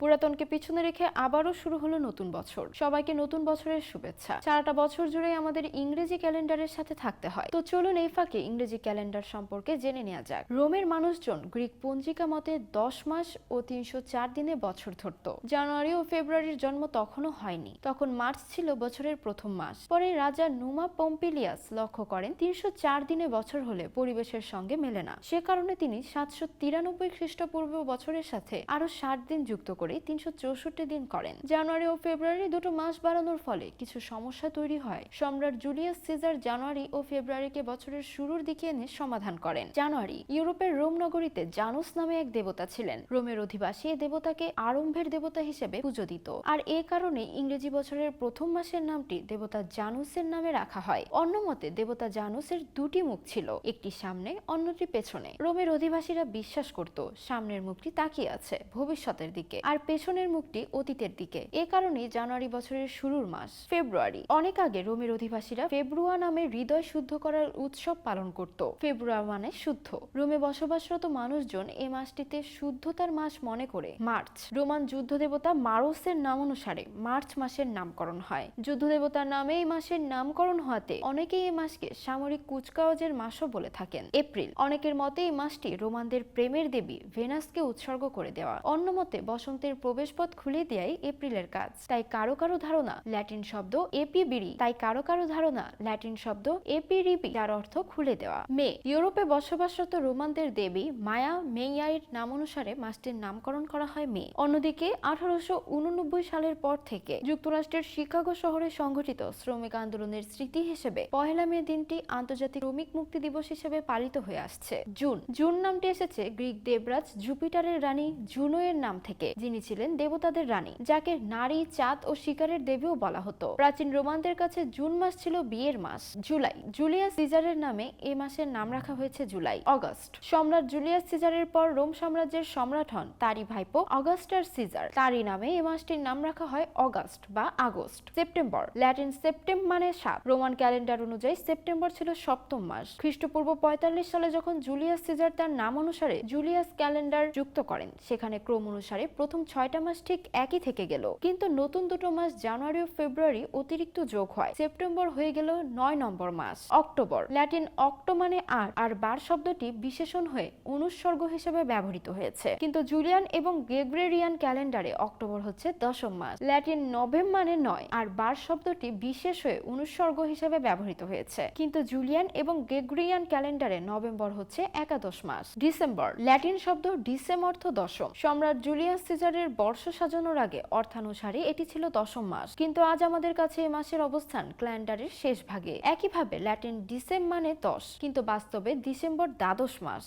পুরাতনকে পিছনে রেখে আবারও শুরু হলো নতুন বছর। সবাইকে নতুন বছরের শুভেচ্ছা। সারাটা বছর জুড়ে আমাদের ইংরেজি ক্যালেন্ডারের সাথে থাকতে হয়, তো চলুন এই ফাঁকে ইংরেজি ক্যালেন্ডার সম্পর্কে জেনে নেওয়া যাক। রোমের মানুষজন গ্রিক পঞ্জিকা মতে 10 মাস ও 304 দিনে বছর ধরত। জানুয়ারি ও ফেব্রুয়ারির জন্ম তখনও হয়নি, তখন মার্চ ছিল বছরের প্রথম মাস। পরে রাজা নুমা পম্পিলিয়াস লক্ষ্য করেন 304 দিনে বছর হলে পরিবেশের সঙ্গে মেলে না। সে কারণে তিনি 793 খ্রিস্টপূর্ব বছরের সাথে আরো 60 দিন যুক্ত করে 364 দিন করেন। জানুয়ারি ও ফেব্রুয়ারি দুটো মাস বাড়ানোর ফলে কিছু সমস্যা তৈরি হয়। সম্রাট জুলিয়াস সিজার জানুয়ারি ও ফেব্রুয়ারিকে বছরের শুরুর দিকে এনে সমাধান করেন। জানুয়ারি, ইউরোপের রোম নগরীতে জানুস নামে এক দেবতা ছিলেন। রোমের অধিবাসী এই দেবতাকে আরম্ভের দেবতা হিসেবে পুজো দিত, আর এ কারণে ইংরেজি বছরের প্রথম মাসের নামটি দেবতা জানুসের নামে রাখা হয়। অন্যমতে দেবতা জানুসের দুটি মুখ ছিল, একটি সামনে, অন্যটি পেছনে। রোমের অধিবাসীরা বিশ্বাস করত সামনের মুখটি তাকিয়ে আছে ভবিষ্যতের দিকে, আর পেছনের মুখটি অতীতের দিকে। এ কারণে জানুয়ারি বছরের শুরুর মাস। ফেব্রুয়ারি, অনেক আগে রোমের অধিবাসীরা ফেব্রুয়া নামে হৃদয় শুদ্ধ করার উৎসব পালন করত। ফেব্রুয়া মানে শুদ্ধ। রোমে বসবাসরত মানুষজন এই মাসটিতে শুদ্ধতার মাস মনে করে মার্চ, রোমান যুদ্ধ দেবতা মারোসের নাম অনুসারে মার্চ মাসের নামকরণ হয়। যুদ্ধ দেবতার নামে এই মাসের নামকরণ হওয়াতে অনেকেই এই মাসকে সামরিক কুচকাওয়াজের মাসও বলে থাকেন। এপ্রিল, অনেকের মতে এই মাসটি রোমানদের প্রেমের দেবী ভেনাসকে উৎসর্গ করে দেওয়া। অন্য মতে বসন্তের প্রবেশপথ খুলে দেয়াই এপ্রিলের কাজ। তাই কারো কারো ধারণা ল্যাটিন শব্দ এপিরিবি, যার অর্থ খুলে দেওয়া। মে, ইউরোপে বসবাসরত রোমানদের দেবী মায়া মেইয়ার নাম অনুসারে মাসটির নামকরণ করা হয় মে। অন্যদিকে 1889 সালের পর থেকে যুক্তরাষ্ট্রের শিকাগো শহরে সংঘটিত শ্রমিক আন্দোলনের স্মৃতি হিসেবে পহেলা মে দিনটি আন্তর্জাতিক শ্রমিক মুক্তি দিবস হিসেবে পালিত হয়ে আসছে। জুন, জুন নামটি এসেছে গ্রিক দেবরাজ জুপিটারের রানী জুনোয়ের নাম থেকে, যিনি ছিলেন দেবতাদের রানী, যাকে নারী, চাঁদ ও শিকারের দেবীও বলা হতো। প্রাচীন রোমানদের কাছে জুন মাস ছিল বিয়ের মাস। জুলাই, জুলিয়াস সিজারের নামে এই মাসের নাম রাখা হয়েছে জুলাই। অগস্ট, সম্রাট জুলিয়াস সিজারের পর রোম সাম্রাজ্যের সম্রাট হন তারই ভাইপো অগাস্টার সিজার, তারই নামে এই মাসটির নাম রাখা হয় অগাস্ট বা আগস্ট। সেপ্টেম্বর, ল্যাটিন সেপ্টেম মানে 7। রোমান ক্যালেন্ডার অনুযায়ী সেপ্টেম্বর ছিল সপ্তম মাস। খ্রিস্টপূর্ব 45 সালে যখন জুলিয়াস সিজার তার নাম অনুসারে জুলিয়াস ক্যালেন্ডার যুক্ত করেন, সেখানে ক্রম অনুসারে প্রথম 6টা মাস ঠিক একই থেকে গেল, কিন্তু নতুন দুটো মাস জানুয়ারি ও ফেব্রুয়ারি অতিরিক্ত যোগ হয়। সেপ্টেম্বর হয়ে গেল 9 নম্বর মাস। অক্টোবর, ল্যাটিন অক্টো মানে 8, আর বার শব্দটি বিশেষণ হয়ে অনুস্বর্গ হিসেবে ব্যবহৃত হয়েছে, কিন্তু জুলিয়ান এবং গ্রেগরিয়ান ক্যালেন্ডারে অক্টোবর হচ্ছে 10ম মাস। ল্যাটিন নভেম মানে 9, আর বার শব্দটি বিশেষ হয়ে অনুস্বর্গ হিসেবে ব্যবহৃত হয়েছে, কিন্তু জুলিয়ান এবং গ্রেগরিয়ান ক্যালেন্ডারে নভেম্বর হচ্ছে 11 মাস। ডিসেম্বর, ল্যাটিন শব্দ ডিসেম অর্থ দশম। সম্রাট জুলিয়াস সিজারের বর্ষ সাজানোর আগে অর্থানুসারে এটি ছিল 10ম মাস, কিন্তু আজ আমাদের কাছে এই মাসের অবস্থান ক্যালেন্ডারের শেষ ভাগে। একইভাবে ল্যাটিন ডিসেম মানে 10, কিন্তু বাস্তবে ডিসেম্বর দ্বাদশ মাস।